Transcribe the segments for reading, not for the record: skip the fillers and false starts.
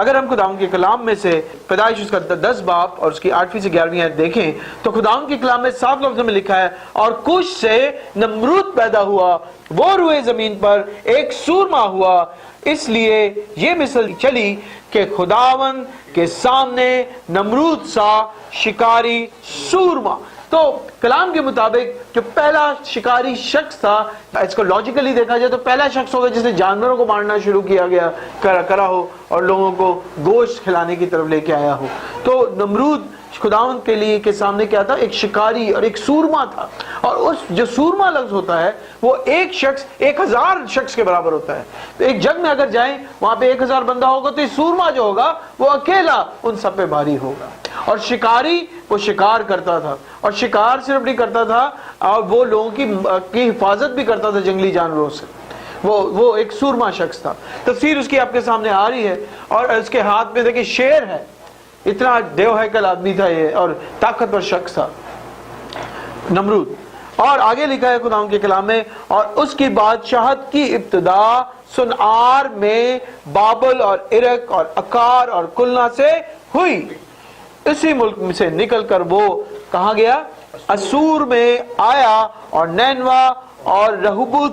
اگر ہم خداوند کے کلام میں سے پیدائش اس کا 10 باب اور اس کی 8ویں سے 11ویں آیت دیکھیں تو خداوند کے کلام میں صاف لفظوں میں لکھا ہے اور کش سے نمرود پیدا ہوا، وہ روئے زمین پر ایک سورما ہوا، اس لیے یہ مثل چلی کہ خداوند کے سامنے نمرود سا شکاری سورما۔ تو کلام کے مطابق جو پہلا شکاری شخص تھا، اس کو لاجیکلی دیکھا جائے تو پہلا شخص ہوگا جس نے جانوروں کو مارنا شروع کرا ہو اور لوگوں کو گوشت کھلانے کی طرف لے کے آیا ہو۔ تو نمرود خداوند کے لیے کے سامنے کیا تھا؟ ایک شکاری اور ایک سورما تھا، اور اس جو سورما لفظ ہوتا ہے وہ ایک شخص 1000 شخص کے برابر ہوتا ہے۔ تو ایک جنگ میں اگر جائیں وہاں پہ 1000 بندہ ہوگا تو یہ سورما جو ہوگا وہ اکیلا ان سب پہ بھاری ہوگا۔ اور شکاری وہ شکار کرتا تھا، اور شکار صرف نہیں کرتا تھا اور وہ لوگوں کی حفاظت بھی کرتا تھا جنگلی جانوروں سے۔ وہ ایک سورما شخص تھا۔ تفسیر اس کی آپ کے سامنے آ رہی ہے، اور اس کے ہاتھ میں دیکھیں شیر ہے، اتنا دیو ہیکل آدمی تھا یہ اور طاقتور شخص تھا نمرود۔ اور آگے لکھا ہے خداوند کے کلام میں، اور اس کی بادشاہت کی ابتدا سنعار میں بابل اور عرق اور اکار اور کلنا سے ہوئی۔ اسی ملک سے نکل کر وہ کہاں گیا؟ اسور میں آیا، اور نینوا اور رہوبوت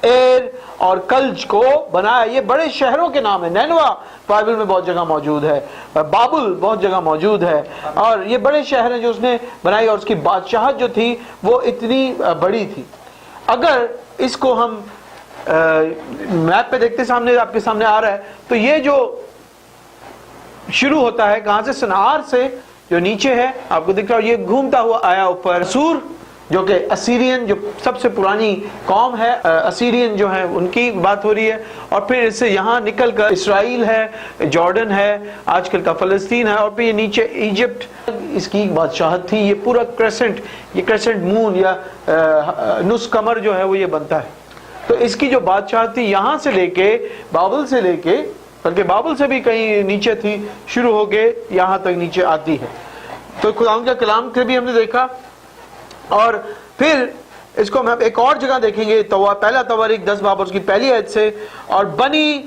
ایر اور کلج کو بنایا۔ یہ بڑے شہروں کے نام ہیں۔ نینوا بائبل میں بہت جگہ موجود ہے، بابل بہت جگہ موجود ہے، اور یہ بڑے شہر ہیں جو اس نے بنائی، اور اس کی بادشاہت جو تھی وہ اتنی بڑی تھی۔ اگر اس کو ہم میپ پہ دیکھتے سامنے آپ کے سامنے آ رہا ہے، تو یہ جو شروع ہوتا ہے کہاں سے؟ سنعار سے، جو نیچے ہے آپ کو دکھ رہا ہے، یہ گھومتا ہوا آیا اوپر اسور، جو کہ اسیرین جو سب سے پرانی قوم ہے، اسیرین جو ہیں ان کی بات ہو رہی ہے، اور پھر اس سے یہاں نکل کر اسرائیل ہے، جارڈن ہے، آج کل کا فلسطین ہے، اور پھر یہ نیچے ایجپٹ اس کی بادشاہت تھی۔ یہ پورا کریسنٹ مون یا نصف قمر جو ہے وہ یہ بنتا ہے۔ تو اس کی جو بادشاہت تھی یہاں سے لے کے بابل سے لے کے، بلکہ بابل سے بھی کہیں نیچے تھی، شروع ہو کے یہاں تک نیچے آتی ہے۔ تو خداوند کا کلام کے بھی ہم نے دیکھا، اور پھر اس کو ہم ایک اور جگہ دیکھیں گے، پہلا تواریخ 10 باب اس کی پہلی آیت سے، اور بنی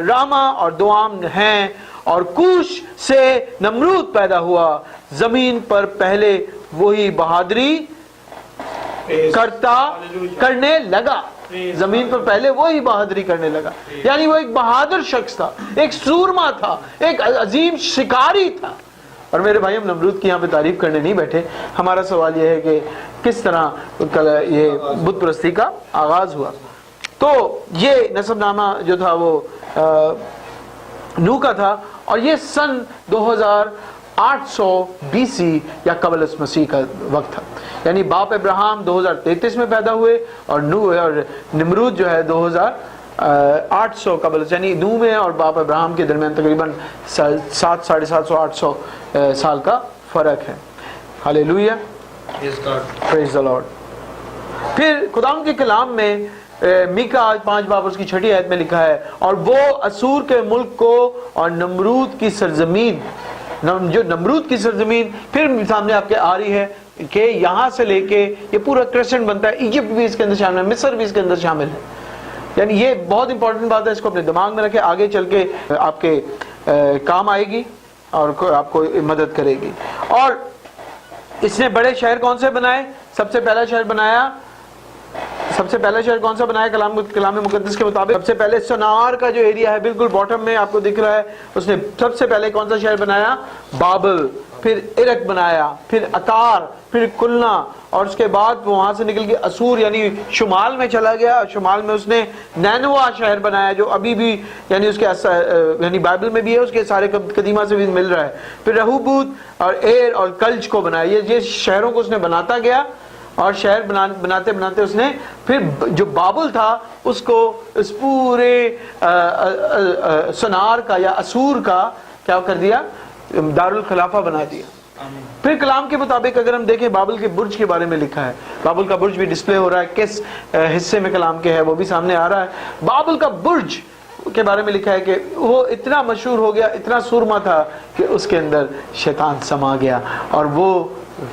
راما اور دوام ہیں، اور کوش سے نمرود پیدا ہوا، زمین پر پہلے وہی بہادری کرنے لگا۔ زمین پر پہلے وہی بہادری کرنے لگا، یعنی وہ ایک بہادر شخص تھا، ایک سورما تھا، ایک عظیم شکاری تھا۔ اور میرے بھائی، ہم نمرود کی یہاں پہ تعریف کرنے نہیں بیٹھے، ہمارا سوال یہ ہے کہ کس طرح یہ بت پرستی کا آغاز ہوا۔ تو یہ نسب نامہ جو تھا وہ نوح کا تھا، اور یہ سن 2800 BC یا قبل مسیح کا وقت تھا، یعنی باپ ابراہم 2033 میں پیدا ہوئے، اور نوح اور نمرود جو ہے 2800 قبل، یعنی نوح میں اور باپ ابراہم کے درمیان تقریباً 700-750-800 سال کا فرق ہے۔ ہاللیلویہ، پریز دی لارڈ۔ پھر خداوند کے کلام میں میکا 5 باب اس کی 6 آیت میں لکھا ہے، اور وہ اسور کے ملک کو اور نمرود کی سرزمین، جو نمرود کی سرزمین پھر سامنے آپ کے آ رہی ہے کہ یہاں سے لے کے یہ پورا کریسنٹ بنتا ہے، ایجپٹ بھی اس کے اندر شامل ہے، مصر بھی اس کے اندر شامل ہے۔ یعنی یہ بہت امپورٹنٹ بات ہے، اس کو اپنے دماغ میں رکھیں، آگے چل کے آپ کے کام آئے گی اور آپ کو مدد کرے گی۔ اور اس نے بڑے شہر کون سے بنائے؟ سب سے پہلا شہر کون سا بنایا کلام مقدس کے مطابق؟ سب سے پہلے سنعار کا جو ایریا ہے بالکل باٹم میں آپ کو دکھ رہا ہے، اس نے سب سے پہلے کون سا شہر بنایا؟ بابل، پھر عرق بنایا، پھر اکار، پھر کلنا، اور اس کے بعد وہاں سے نکل کے اسور یعنی شمال میں چلا گیا، اور شمال میں اس نے نینوا شہر بنایا جو ابھی بھی یعنی اس کے یعنی بائبل میں بھی ہے، اس کے سارے قدیمہ سے بھی مل رہا ہے۔ پھر رہوبوت اور ایر اور کلج کو بنایا، یہ شہروں کو اس نے بناتا گیا، اور شہر بناتے بناتے اس نے پھر جو بابل تھا اس کو اس پورے سنعار کا یا اسور کا کیا کر دیا؟ دارالخلافہ بنا دیا۔ پھر کلام کے مطابق اگر ہم دیکھیں بابل کے برج کے بارے میں لکھا ہے، بابل کا برج بھی ڈسپلے ہو رہا ہے، کس حصے میں کلام کے ہے وہ بھی سامنے آ رہا ہے۔ بابل کا برج کے بارے میں لکھا ہے کہ وہ اتنا مشہور ہو گیا، اتنا سورما تھا کہ اس کے اندر شیطان سما گیا، اور وہ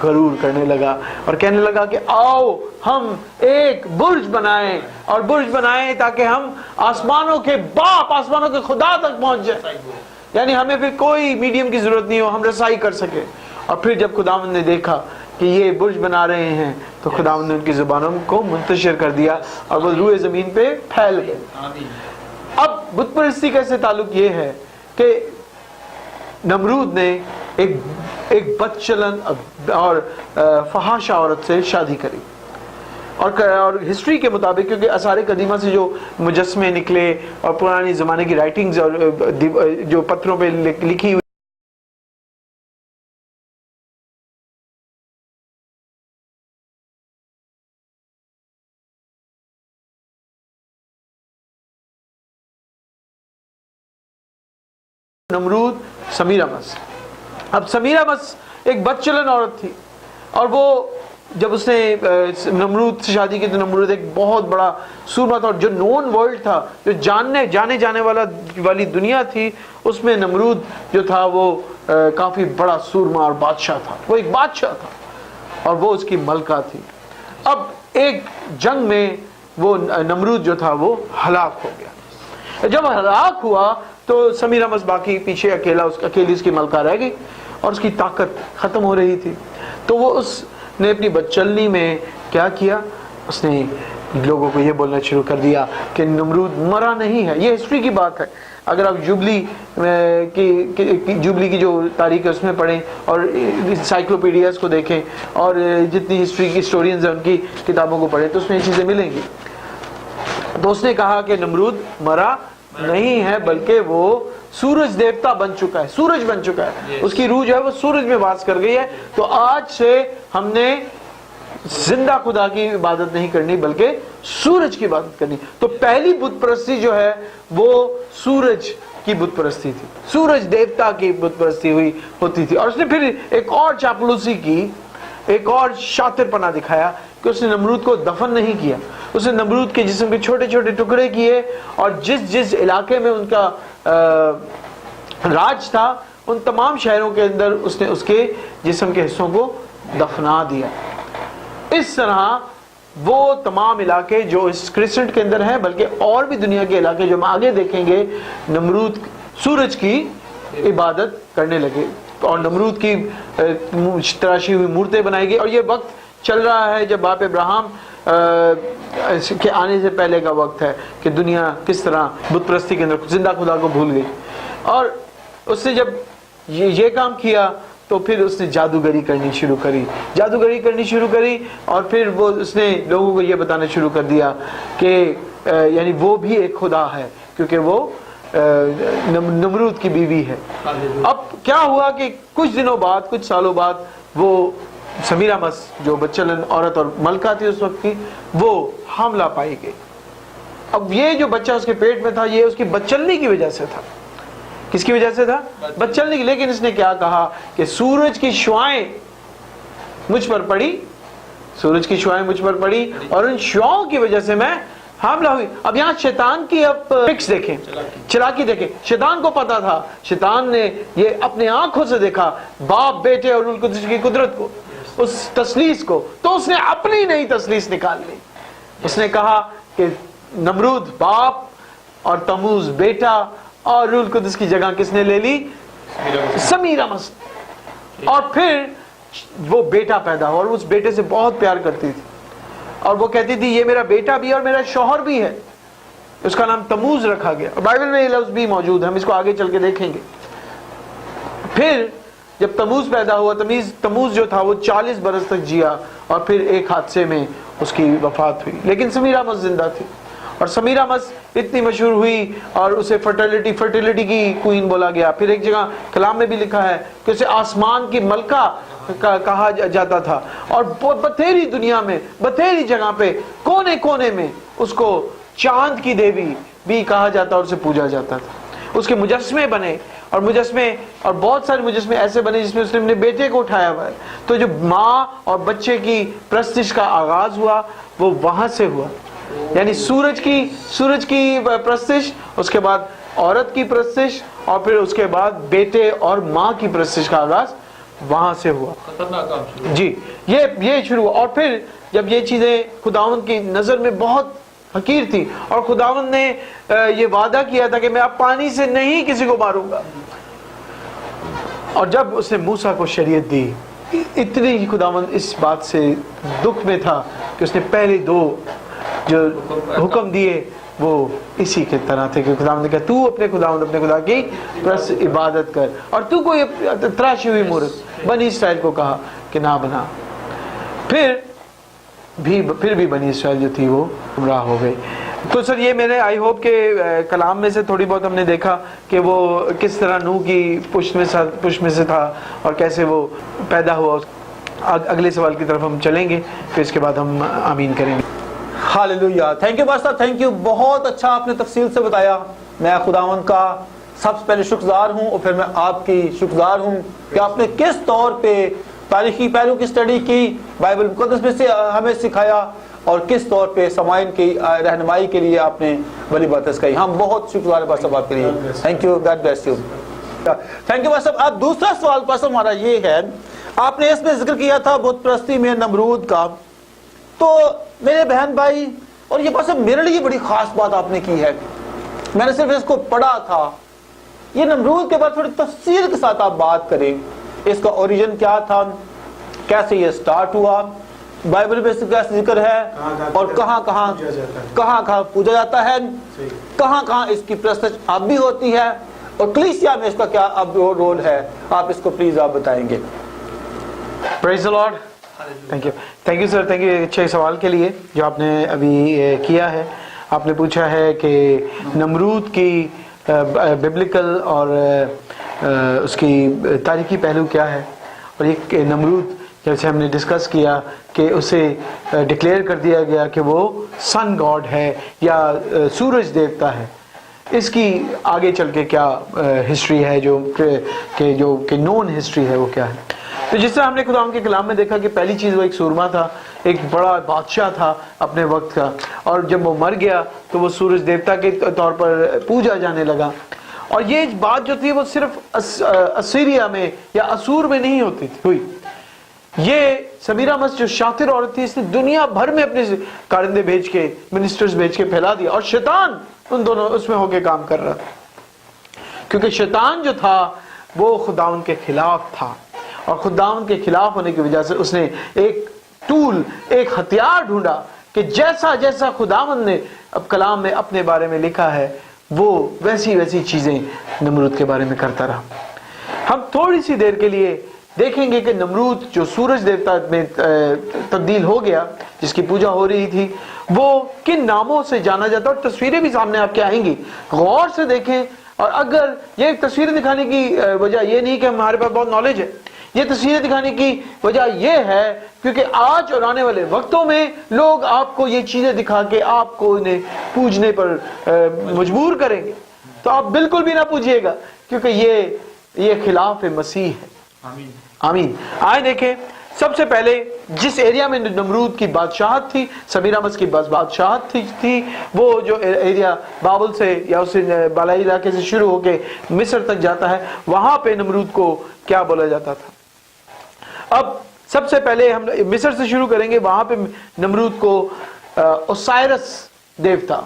غرور کرنے لگا اور کہنے لگا کہ آؤ ہم ایک برج بنائیں، اور برج بنائیں تاکہ ہم آسمانوں کے باپ، آسمانوں کے خدا تک پہنچ جائیں، یعنی ہمیں پھر کوئی میڈیم کی ضرورت نہیں ہو، ہم رسائی کر سکیں۔ اور پھر جب خداوند نے دیکھا کہ یہ برج بنا رہے ہیں تو خداوند نے ان کی زبانوں کو منتشر کر دیا اور وہ روئے زمین پہ پھیل گئے۔ اب بت پرستی کا اس سے تعلق یہ ہے کہ نمرود نے ایک بد چلن اور فحاشہ عورت سے شادی کری، اور ہسٹری کے مطابق، کیونکہ آثار قدیمہ سے جو مجسمے نکلے اور پرانے زمانے کی رائٹنگز اور جو پتھروں پہ لکھی ہوئی نمرود سمیرامس۔ اب سمیرامس ایک بد چلن عورت تھی، اور وہ جب اس نے نمرود سے شادی کی تو نمرود ایک بہت بڑا سورما تھا، اور جو نون ورلڈ تھا، جو جانے جانے والی دنیا تھی، اس میں نمرود جو تھا وہ کافی بڑا سورما اور بادشاہ تھا، وہ ایک بادشاہ تھا اور وہ اس کی ملکہ تھی۔ اب ایک جنگ میں وہ نمرود جو تھا وہ ہلاک ہو گیا۔ جب ہلاک ہوا تو سمیرامس باقی پیچھے اکیلی اس کی ملکہ رہ گئی، اور اس کی طاقت ختم ہو رہی تھی۔ تو وہ اس نے اپنی بدچلنی میں کیا کیا، اس نے لوگوں کو یہ بولنا شروع کر دیا کہ نمرود مرا نہیں ہے۔ یہ ہسٹری کی بات ہے، اگر آپ جوبلی کی جو تاریخ ہے اس میں پڑھیں اور انسائکلوپیڈیاز کو دیکھیں اور جتنی ہسٹری کی ہسٹورینز ہیں ان کی کتابوں کو پڑھیں تو اس میں یہ چیزیں ملیں گی۔ تو اس نے کہا کہ نمرود مرا نہیں ہے، بلکہ وہ سورج دیوتا بن چکا ہے، سورج بن چکا ہے، اس کی روح جو ہے وہ سورج میں واس کر گئی ہے۔ تو آج سے ہم نے زندہ خدا کی عبادت نہیں کرنی بلکہ سورج کی عبادت کرنی۔ تو پہلی بت پرستی جو ہے وہ سورج کی بت پرستی تھی، سورج دیوتا کی بت پرستی ہوتی تھی۔ اور اس نے پھر ایک اور چاپلوسی کی، ایک اور شاطر پنا دکھایا کہ اس نے نمرود کو دفن نہیں کیا، اس نے نمرود کے جسم کے چھوٹے چھوٹے ٹکڑے کیے، اور جس علاقے میں ان کا راج تھا ان تمام شہروں کے اندر اس نے اس کے جسم کے حصوں کو دفنا دیا۔ اس طرح وہ تمام علاقے جو اس کرسنٹ کے اندر ہیں، بلکہ اور بھی دنیا کے علاقے جو ہم آگے دیکھیں گے، نمرود سورج کی عبادت کرنے لگے، اور نمرود کی تراشی ہوئی مورتیں بنائی گئی۔ اور یہ وقت چل رہا ہے جب باپ ابراہیم کے آنے سے پہلے کا وقت ہے کہ دنیا کس طرح بت پرستی کے اندر زندہ خدا کو بھول گئی۔ اور اس نے جب یہ کام کیا تو پھر اس نے جادوگری کرنی شروع کری، اور پھر وہ اس نے لوگوں کو یہ بتانا شروع کر دیا کہ یعنی وہ بھی ایک خدا ہے، کیونکہ وہ نمرود کی بیوی ہے۔ اب کیا ہوا کہ کچھ دنوں بعد، کچھ سالوں بعد، وہ سمیرامس جو بچلن عورت اور ملکہ تھی اس وقت کی، وہ حاملہ پائی گئی۔ اب یہ جو بچہ اس کے پیٹ میں تھا یہ اس کی بچلنی کی وجہ سے تھا۔ کس کی وجہ سے تھا؟ بچلنی کی۔ لیکن اس نے کیا کہا کہ سورج کی شعائیں مجھ پر پڑی، سورج کی شعائیں مجھ پر پڑی، اور ان شعاؤں کی وجہ سے میں حاملہ ہوئی۔ اب یہاں شیطان کی ٹرکس دیکھیں، چلاکی دیکھیں۔ شیطان کو پتا تھا، شیطان نے یہ اپنے آنکھوں سے دیکھا باپ، بیٹے اور روح القدس کی قدرت کو، اس تثلیث کو، تو اس نے اپنی نئی تثلیث نکال لی۔ اس نے کہا کہ نمرود باپ اور تموز بیٹا اور روح القدس کی جگہ کس نے لے لی؟ سمیرامس۔ اور پھر وہ بیٹا پیدا ہوا، اور اس بیٹے سے بہت پیار کرتی تھی، اور وہ کہتی تھی یہ میرا بیٹا بھی ہے اور میرا شوہر بھی ہے۔ اس کا نام تموز رکھا گیا، اور بائبل میں یہ لفظ بھی موجود ہے، ہم اس کو آگے چل کے دیکھیں گے۔ پھر جب تموز پیدا ہوا، تموز جو تھا وہ 40 برس تک جیا، اور پھر ایک حادثے میں اس کی وفات ہوئی، لیکن سمیرامس زندہ تھی۔ اور سمیرامس اتنی مشہور ہوئی اور اسے فرٹیلیٹی کی کوئین بولا گیا۔ پھر ایک جگہ کلام میں بھی لکھا ہے کہ اسے آسمان کی ملکہ کہا جاتا تھا، اور بتھیری دنیا میں، بتھیری جگہ پہ، کونے کونے میں اس کو چاند کی دیوی بھی کہا جاتا اور اسے پوجا جاتا تھا۔ اس کے مجسمے بنے، اور بہت سارے مجسمے ایسے بنے جس میں اس نے اپنے بیٹے کو اٹھایا ہوا ہے۔ تو جو ماں اور بچے کی پرستش کا آغاز ہوا وہ وہاں سے ہوا، یعنی سورج کی پرستش، اس کے بعد عورت کی پرستش، اور پھر اس کے بعد بیٹے اور ماں کی پرستش کا آغاز وہاں سے ہوا. خطرناک کام شروع. جی یہ شروع ہوا. اور پھر جب یہ چیزیں خداوند کی نظر میں بہت حقیر تھی اور خداوند نے یہ وعدہ کیا تھا کہ میں اب پانی سے نہیں کسی کو ماروں گا, اور جب اس نے موسیٰ کو شریعت دی, اتنی ہی خداوند اس بات سے دکھ میں تھا کہ اس نے پہلے 2 جو حکم دیے وہ اسی کے طرح تھے کہ خداوند نے کہا تو اپنے خدا کی بس عبادت کر, اور تو کوئی تراشی ہوئی مورت. بنی اسرائیل کو کہا کہ نہ بنا. پھر بھی بنی اسرائیل جو تھی وہ گمراہ ہو گئی. تو سر یہ میں نے آئی ہوپ کہ کلام میں سے تھوڑی بہت ہم نے دیکھا کہ وہ کس طرح نوح کی پشت میں سے تھا اور کیسے وہ پیدا ہوا. اگلے سوال کی طرف ہم چلیں گے, پھر اس کے بعد ہم آمین کریں گے. Hallelujah. Thank you pastor, thank you. بہت اچھا آپ نے تفصیل سے بتایا. میں خداوند کا سب سے پہلے شکرگزار ہوں, اور پھر میں آپ کی شکرگزار ہوں کہ آپ نے کس طور پہ تاریخی پہلو کی اسٹڈی کی, بائبل مقدس میں سے ہمیں سکھایا, اور کس طور پہ سامعین کی رہنمائی کے لیے آپ نے بڑی باتیں سکھائی. ہم بہت شکرگزار ہیں پاسٹر صاحب آپ کے لیے. Thank you, God bless you. Thank you pastor صاحب. اب دوسرا سوال پاسٹر ہمارا یہ ہے, آپ نے اس میں ذکر کیا تھا بت پرستی میں نمرود کا. تو میرے بہن بھائی, اور یہ پاسٹر میرے لیے بڑی خاص بات آپ نے کی ہے, میں نے صرف اس کو پڑھا تھا. یہ نمرود کے بعد تھوڑی تفصیل کے ساتھ آپ بات کریں, اس کا اوریجن کیا تھا, کیسے یہ سٹارٹ ہوا, بائبل میں کیسے ذکر ہے, اور کہاں کہاں پوجا جاتا ہے, کہاں اس کی پرستش اب بھی ہوتی ہے, اور کلیسیا میں اس کا کیا اب رول ہے. آپ اس کو پلیز آپ بتائیں گے. Praise the Lord. Thank you sir, thank you اچھے سوال کے لیے جو آپ نے ابھی کیا ہے. آپ نے پوچھا ہے کہ نمرود کی ببلیکل اور اس کی تاریخی پہلو کیا ہے, اور یہ نمرود جیسے ہم نے ڈسکس کیا کہ اسے ڈکلیئر کر دیا گیا کہ وہ سن گاڈ ہے یا سورج دیوتا ہے. اس کی آگے چل کے کیا ہسٹری ہے جو کہ نون ہسٹری ہے وہ کیا ہے. تو جس طرح ہم نے خدا کے کلام میں دیکھا کہ پہلی چیز وہ ایک سورما تھا, ایک بڑا بادشاہ تھا اپنے وقت کا, اور جب وہ مر گیا تو وہ سورج دیوتا کے طور پر پوجا جانے لگا. اور یہ بات جو تھی وہ صرف اسیریا میں یا اسور میں نہیں ہوئی. یہ سمیرامس جو شاطر عورت تھی, اس نے دنیا بھر میں اپنے کارندے بھیج کے, منسٹرز بھیج کے پھیلا دیا, اور شیطان ان دونوں اس میں ہو کے کام کر رہا تھا, کیونکہ شیطان جو تھا وہ خداوند کے خلاف تھا, اور خداوند کے خلاف ہونے کی وجہ سے اس نے ایک ٹول, ایک ہتھیار ڈھونڈا کہ جیسا خداوند نے اب کلام میں اپنے بارے میں لکھا ہے وہ ویسی چیزیں نمرود کے بارے میں کرتا رہا. ہم تھوڑی سی دیر کے لیے دیکھیں گے کہ نمرود جو سورج دیوتا میں تبدیل ہو گیا, جس کی پوجا ہو رہی تھی, وہ کن ناموں سے جانا جاتا ہے, اور تصویریں بھی سامنے آپ کے آئیں گی. غور سے دیکھیں, اور اگر یہ تصویریں دکھانے کی وجہ یہ نہیں کہ ہمارے پاس بہت نالج ہے, یہ تصویریں دکھانے کی وجہ یہ ہے کیونکہ آج اور آنے والے وقتوں میں لوگ آپ کو یہ چیزیں دکھا کے آپ کو انہیں پوجنے پر مجبور کریں گے. تو آپ بالکل بھی نہ پوجیے گا, کیونکہ یہ خلاف مسیح ہے. آمین. آئے دیکھیں, سب سے پہلے جس ایریا میں نمرود کی بادشاہت تھی, سمیرامس کی بادشاہت تھی, وہ جو ایریا بابل سے یا اس بالائی علاقے سے شروع ہو کے مصر تک جاتا ہے, وہاں پہ نمرود کو کیا بولا جاتا تھا. اب سب سے پہلے ہم مصر سے شروع کریں گے. وہاں پہ نمرود کو اوسائرس دیوتا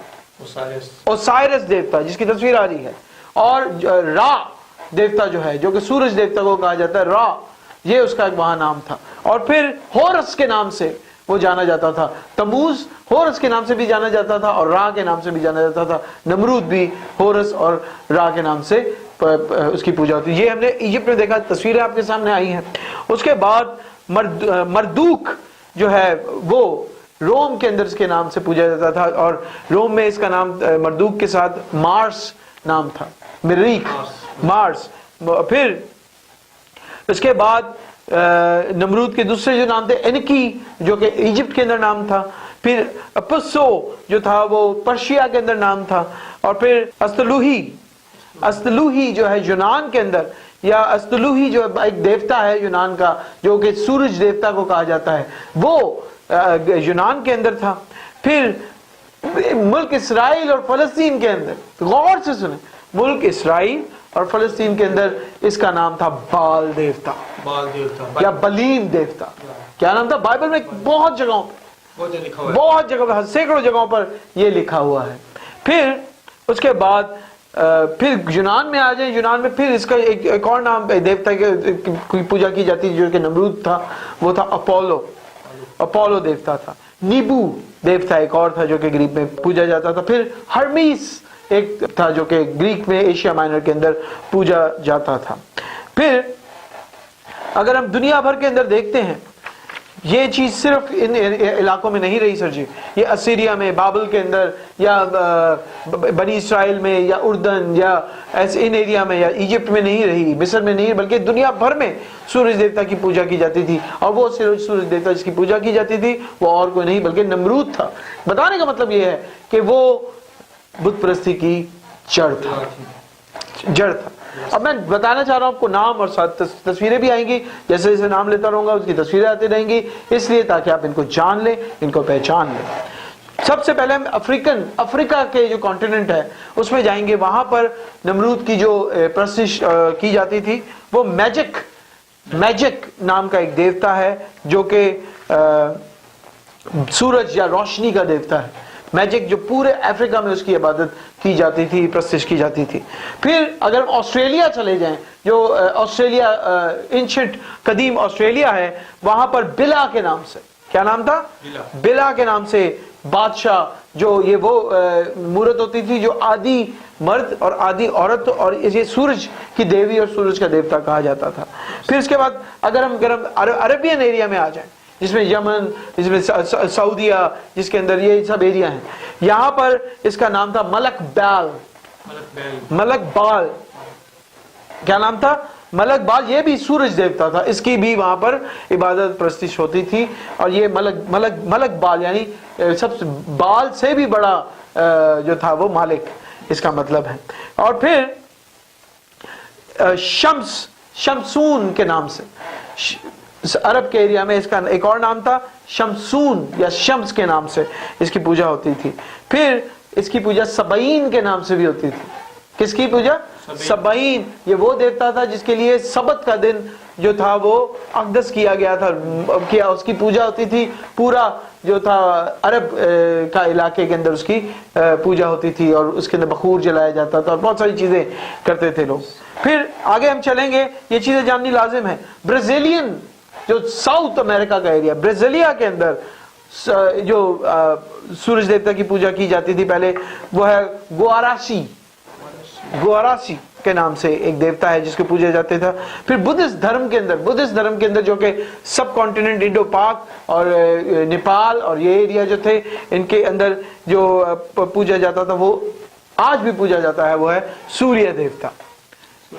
جس کی تصویر آ رہی ہے, اور را دیوتا جو ہے, جو کہ سورج دیوتا کو کہا جاتا ہے, را, یہ اس کا ایک وہاں نام تھا. اور پھر ہورس کے نام سے وہ جانا جاتا تھا. تموز ہورس کے نام سے بھی جانا جاتا تھا, اور را کے نام سے بھی جانا جاتا تھا. نمرود بھی ہورس اور را کے نام سے اس کی پوجا ہوتی. یہ ہم نے ایجپٹ میں دیکھا, تصویریں آپ کے سامنے آئی ہیں. اس کے بعد مردوک جو ہے وہ روم کے اندر اس کے نام سے پوجا جاتا تھا, اور روم میں اس کا نام مردوک کے ساتھ مارس نام تھا, مریخ, مارس. پھر اس کے بعد نمرود کے دوسرے جو نام تھے, انکی, جو کہ ایجپٹ کے اندر نام تھا. پھر اپسو جو تھا وہ پرشیا کے اندر نام تھا. اور پھر استلوہی جو ہے یونان کے اندر, یا استلوہی جو ایک دیوتا ہے یونان کا, جو کہ سورج دیوتا کو کہا جاتا ہے, وہ یونان کے اندر تھا. پھر ملک اسرائیل اور فلسطین کے اندر, غور سے سنیں, ملک اسرائیل اور فلسطین کے اندر اس کا نام تھا بال دیوتا یا بلیم دیوتا. کیا نام تھا؟ بائبل میں بہت جگہوں پہ، بہت جگہ پہ، سینکڑوں جگہوں پر یہ لکھا ہوا ہے. پھر اس کے بعد پھر یونان میں آ جائیں. یونان میں پھر اس کا ایک اور نام دیوتا کی پوجا کی جاتی تھی جو کہ نمرود تھا، وہ تھا اپولو. اپولو دیوتا تھا. نیبو دیوتا ایک اور تھا جو کہ گریک میں پوجا جاتا تھا. پھر ہرمیس ایک تھا جو کہ گریک میں ایشیا مائنر کے اندر پوجا جاتا تھا. پھر اگر ہم دنیا بھر کے اندر دیکھتے ہیں، یہ چیز صرف ان علاقوں میں نہیں رہی سر جی، یہ اسیریا میں، بابل کے اندر، یا بنی اسرائیل میں، یا اردن، یا ایسے ان ایریا میں، یا ایجپٹ میں نہیں رہی، مصر میں نہیں، بلکہ دنیا بھر میں سورج دیوتا کی پوجا کی جاتی تھی. اور وہ سورج دیوتا جس کی پوجا کی جاتی تھی وہ اور کوئی نہیں بلکہ نمرود تھا. بتانے کا مطلب یہ ہے کہ وہ بت پرستی کی جڑ تھا. اب میں بتانا چاہ رہا ہوں آپ کو نام اور ساتھ تصویریں بھی آئیں گی، جیسے جیسے نام لیتا رہوں گا اس کی تصویریں آتی رہیں گی، اس لیے تاکہ آپ ان کو جان لیں، ان کو پہچان لیں. سب سے پہلے ہم افریقہ کے جو کانٹیننٹ ہے اس میں جائیں گے. وہاں پر نمرود کی جو پرستش کی جاتی تھی وہ میجک نام کا ایک دیوتا ہے جو کہ سورج یا روشنی کا دیوتا ہے. میجک جو پورے افریقہ میں اس کی عبادت کی جاتی تھی، پرستش کی جاتی تھی. پھر اگر ہم آسٹریلیا چلے جائیں، جو آسٹریلیا اینشنٹ قدیم آسٹریلیا ہے، وہاں پر بلا کے نام سے، کیا نام تھا؟ بلا کے نام سے بادشاہ، جو یہ وہ مورت ہوتی تھی جو آدھی مرد اور آدھی عورت، اور یہ سورج کی دیوی اور سورج کا دیوتا کہا جاتا تھا. پھر اس کے بعد اگر ہم عربین ایریا میں آ جائیں، جس میں یمن، جس میں سعودیہ، جس کے اندر یہ سب ایریا ہیں، یہاں پر اس کا نام تھا ملک بال. کیا نام تھا؟ ملک بال. یہ بھی سورج دیوتا تھا، اس کی بھی وہاں پر عبادت پرستش ہوتی تھی. اور یہ ملک بال یعنی سب سے بال سے بھی بڑا جو تھا وہ مالک اس کا مطلب ہے. اور پھر شمسون کے نام سے عرب کے ایریا میں اس کا ایک اور نام تھا شمسون یا شمس کے نام سے اس کی پوجا ہوتی تھی. پھر اس کی پوجا سبعین کے نام سے بھی ہوتی تھی. کس کی پوجا؟ سبعین. یہ وہ دیوتا تھا جس کے لیے سبت کا دن جو تھا وہ اقدس کیا گیا تھا، اس کی پوجا ہوتی تھی. پورا جو تھا عرب کا علاقے کے اندر اس کی پوجا ہوتی تھی، اور اس کے اندر بخور جلایا جاتا تھا، اور بہت ساری چیزیں کرتے تھے لوگ. پھر آگے ہم چلیں گے، یہ چیزیں جاننی لازم ہے. برازیلین جو ساؤتھ امریکہ کا ایریا، برازیلیا کے اندر جو سورج دیوتا کی پوجا کی جاتی تھی پہلے، وہ ہے گواراشی کے نام سے ایک دیوتا ہے جس کو پوجا جاتے تھا. پھر بدھسٹ دھرم کے اندر جو کہ سب کانٹیننٹ انڈو پاک اور نیپال اور یہ ایریا جو تھے، ان کے اندر جو پوجا جاتا تھا وہ آج بھی پوجا جاتا ہے، وہ ہے سوریہ دیوتا.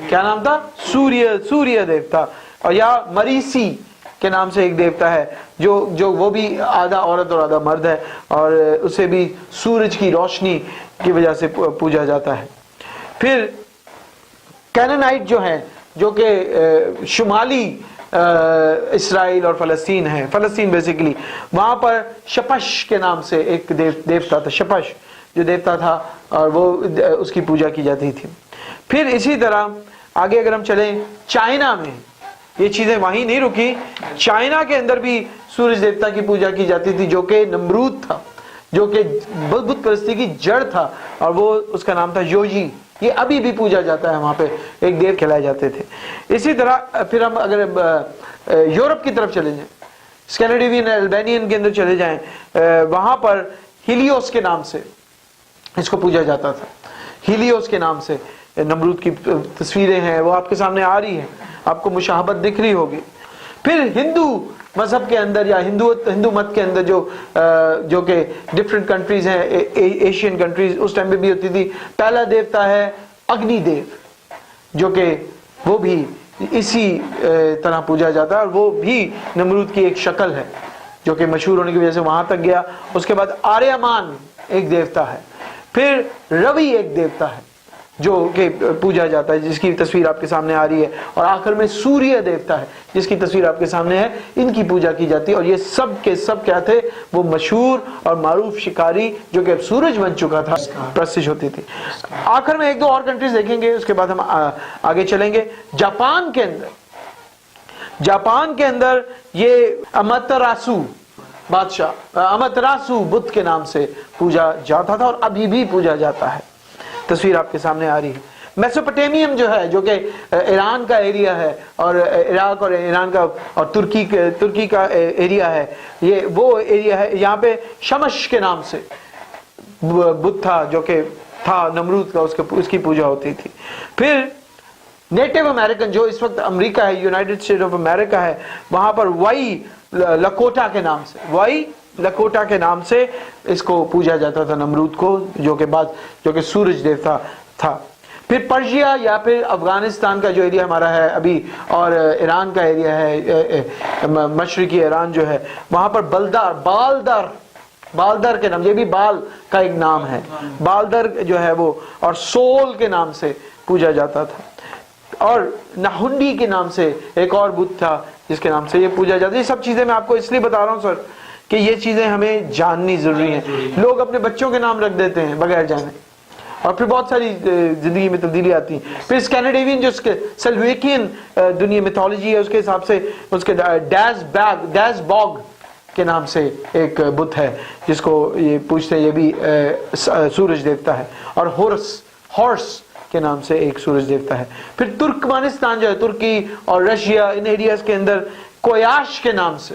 کیا نام تھا؟ سوریہ دیوتا. اور یا مریسی کے نام سے ایک دیوتا ہے جو وہ بھی آدھا عورت اور آدھا مرد ہے، اور اسے بھی سورج کی روشنی کی وجہ سے پوجا جاتا ہے. پھر کینانائٹ جو ہے، جو کہ شمالی اسرائیل اور فلسطین ہے، فلسطین بیسیکلی، وہاں پر شپش کے نام سے ایک دیوتا تھا. شپش جو دیوتا تھا، اور وہ اس کی پوجا کی جاتی تھی. پھر اسی طرح آگے اگر ہم چلیں، چائنا میں یہ چیزیں وہیں نہیں رکی. چائنا کے اندر بھی سورج دیوتا کی پوجا کی جاتی تھی جو کہ نمرود تھا، جو کہ بت پرستی کی جڑ تھا، اور وہ اس کا نام تھا یوجی. یہ ابھی بھی پوجا جاتا ہے، وہاں پہ ایک دیو کھلائے جاتے تھے. اسی طرح پھر ہم اگر یورپ کی طرف چلے جائیں، اسکینڈینیوین البینین کے اندر چلے جائیں، وہاں پر ہیلیوس کے نام سے اس کو پوجا جاتا تھا. ہیلیوس کے نام سے نمرود کی تصویریں ہیں، وہ آپ کے سامنے آ رہی ہیں، آپ کو مشاہبت دکھ رہی ہوگی. پھر ہندو مذہب کے اندر یا ہندو مت کے اندر جو کہ ڈفرینٹ کنٹریز ہیں، ایشین کنٹریز، اس ٹائم پہ بھی ہوتی تھی. پہلا دیوتا ہے اگنی دیو، جو کہ وہ بھی اسی طرح پوجا جاتا ہے، اور وہ بھی نمرود کی ایک شکل ہے جو کہ مشہور ہونے کی وجہ سے وہاں تک گیا. اس کے بعد آریامان ایک دیوتا ہے. پھر روی ایک دیوتا ہے. جو کہ پوجا جاتا ہے، جس کی تصویر آپ کے سامنے آ رہی ہے، اور آخر میں سوریہ دیوتا ہے جس کی تصویر آپ کے سامنے ہے، ان کی پوجا کی جاتی ہے۔ اور یہ سب کے سب کیا تھے؟ وہ مشہور اور معروف شکاری جو کہ اب سورج بن چکا تھا، پرستش ہوتی تھی۔ آخر میں ایک دو اور کنٹریز دیکھیں گے، اس کے بعد ہم آگے چلیں گے۔ جاپان کے اندر یہ اماتراسو بادشاہ، اماتراسو بدھ کے نام سے پوجا جاتا تھا، اور ابھی بھی پوجا جاتا ہے۔ تصویر آپ کے سامنے آ رہی ہے۔ میسوپوٹیمیم جو ہے، جو کہ ایران کا ایریا ہے، اور عراق اور ایران کا اور ترکی کا ایریا ہے، یہ وہ ایریا ہے۔ یہاں پہ شمش کے نام سے بدھ تھا جو کہ تھا نمرود کا، اس کی پوجا ہوتی تھی۔ پھر نیٹو امریکن جو اس وقت امریکہ ہے، یونائٹڈ اسٹیٹ آف امریکہ ہے، وہاں پر وائی لکوٹا کے نام سے اس کو پوجا جاتا تھا، نمرود کو، جو کہ سورج دیوتا تھا۔ پھر پرشیا یا پھر افغانستان کا جو ایریا ہمارا ہے ابھی، اور ایران کا ایریا ہے، مشرقی ایران جو ہے، وہاں پر بالدر کے نام، یہ بھی بال کا ایک نام ہے، بالدر جو ہے وہ، اور سول کے نام سے پوجا جاتا تھا۔ اور نہنڈی کے نام سے ایک اور بت تھا جس کے نام سے یہ پوجا جاتی ہے۔ یہ سب چیزیں میں آپ کو اس لیے بتا رہا ہوں سر کہ یہ چیزیں ہمیں جاننی ضروری ہیں۔ لوگ اپنے بچوں کے نام رکھ دیتے ہیں بغیر جانے، اور پھر بہت ساری زندگی میں تبدیلی آتی ہے۔ پھر اسکینڈینیوین جو سلویکین دنیا میتھولوجی ہے، اس کے حساب سے اس کے ڈیز باگ کے نام سے ایک بت ہے جس کو یہ پوجتے ہیں، یہ بھی سورج دیوتا ہے۔ اور ہارس کے نام سے ایک سورج دیوتا ہے۔ پھر ترکمانستان جو ہے، ترکی اور رشیا، ان ایریاز کے اندر کویاش کے نام سے،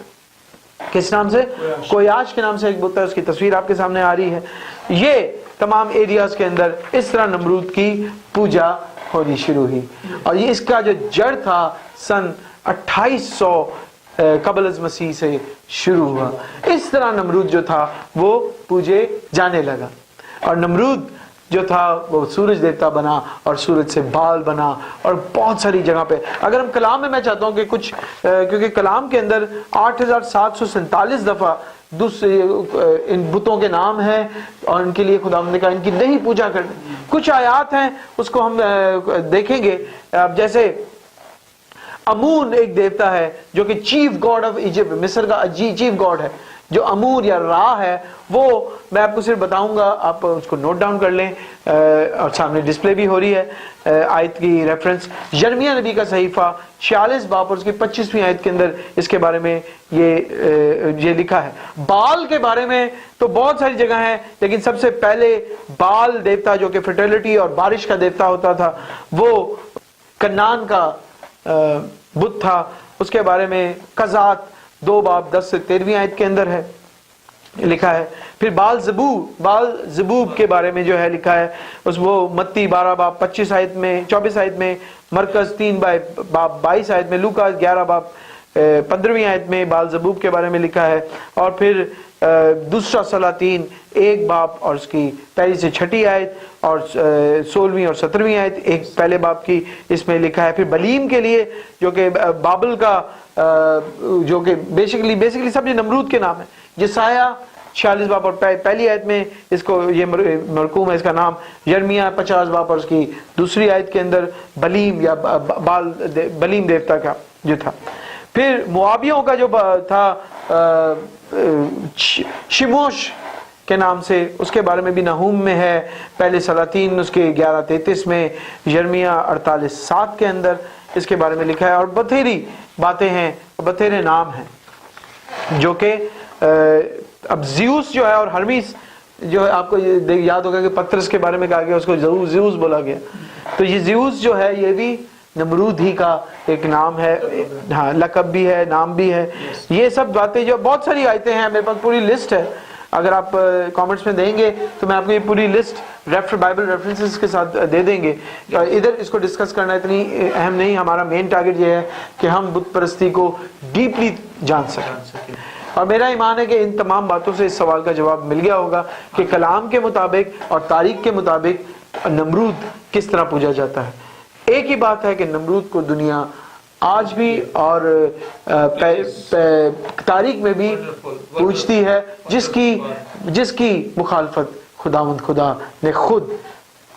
کس نام سے؟ کویاش کے نام سے ایک بت ہے، اس کی تصویر آپ کے سامنے آ رہی ہے۔ یہ تمام ایریاز کے اندر اس طرح نمرود کی پوجا ہونی شروع ہوئی، اور یہ اس کا جو جڑ تھا سن 2800 قبل از مسیح سے شروع ہوا۔ اس طرح نمرود جو تھا وہ پوجے جانے لگا، اور نمرود جو تھا وہ سورج دیوتا بنا، اور سورج سے بال بنا، اور بہت ساری جگہ پہ۔ اگر ہم کلام میں چاہتا ہوں کہ کچھ، کیونکہ کلام کے اندر 8747 دفعہ ان بتوں کے نام ہیں، اور ان کے لیے خدا نے کہا ان کی نہیں پوجا کرنی۔ کچھ آیات ہیں اس کو ہم دیکھیں گے، جیسے امون ایک دیوتا ہے جو کہ چیف گاڈ آف ایجپٹ، مصر کا چیف گاڈ ہے، جو امور یا را ہے، وہ میں آپ کو صرف بتاؤں گا، آپ اس کو نوٹ ڈاؤن کر لیں، اور سامنے ڈسپلے بھی ہو رہی ہے آیت کی ریفرنس۔ یرمیہ نبی کا صحیفہ 46 باب اور اس کی 25ویں آیت کے اندر اس کے بارے میں یہ لکھا ہے۔ بال کے بارے میں تو بہت ساری جگہ ہیں، لیکن سب سے پہلے بال دیوتا جو کہ فرٹیلٹی اور بارش کا دیوتا ہوتا تھا، وہ کنان کا بت تھا۔ اس کے بارے میں قضات 2 باب 10 سے 13ویں آیت کے اندر ہے لکھا ہے۔ پھر بال زبوب کے بارے میں جو ہے لکھا ہے، وہ متی 12 باب 24 آیت میں، مرکز 3 باب 22 آیت میں، لوکا 11 باب 15ویں آیت میں بال زبوب کے بارے میں لکھا ہے۔ اور پھر دوسرا سلاطین 1 باب اور اس کی 1 سے 6 آیت، اور 16ویں اور 17ویں آیت ایک پہلے باب کی، اس میں لکھا ہے۔ پھر بلیم کے لیے جو کہ بابل کا، جو کہ بیسیکلی سب یہ نمرود کے نام ہے، یسایہ 46 باب اور پہلی آیت میں اس کو یہ مرقوم ہے اس کا نام۔ یرمیہ 50 باب اور اس کی دوسری آیت کے اندر بلیم یا بلیم دیوتا کا جو تھا۔ پھر موابیوں کا جو تھا شموش کے نام سے، اس کے بارے میں بھی نحوم میں ہے، پہلے سلاطین اس کے 11:33 میں، یرمیہ 48:7 کے اندر اس کے بارے میں لکھا ہے۔ اور بتھیری باتیں ہیں، بتھیرے نام ہیں، جو کہ اب زیوس جو ہے اور ہرمیس جو ہے، آپ کو یاد ہوگا کہ پترس کے بارے میں کہا گیا اس کو زیوس بولا گیا، تو یہ زیوس جو ہے یہ بھی نمرود ہی کا ایک نام ہے، ہاں لقب بھی ہے، نام بھی ہے۔ یہ سب باتیں جو بہت ساری آیتیں ہیں، میرے پاس پوری لسٹ ہے، اگر آپ کامنٹس میں دیں گے تو میں آپ کو یہ پوری لسٹ بائبل ریفرنسز کے ساتھ دے دیں گے۔ ادھر اس کو ڈسکس کرنا اتنی اہم نہیں، ہمارا مین ٹارگٹ یہ ہے کہ ہم بت پرستی کو ڈیپلی جان سکیں۔ اور میرا ایمان ہے کہ ان تمام باتوں سے اس سوال کا جواب مل گیا ہوگا کہ کلام کے مطابق اور تاریخ کے مطابق نمرود کس طرح پوجا جاتا ہے۔ ایک ہی بات ہے کہ نمرود کو دنیا آج بھی اور تاریخ میں بھی پوجتی ہے، جس کی مخالفت خدا نے خود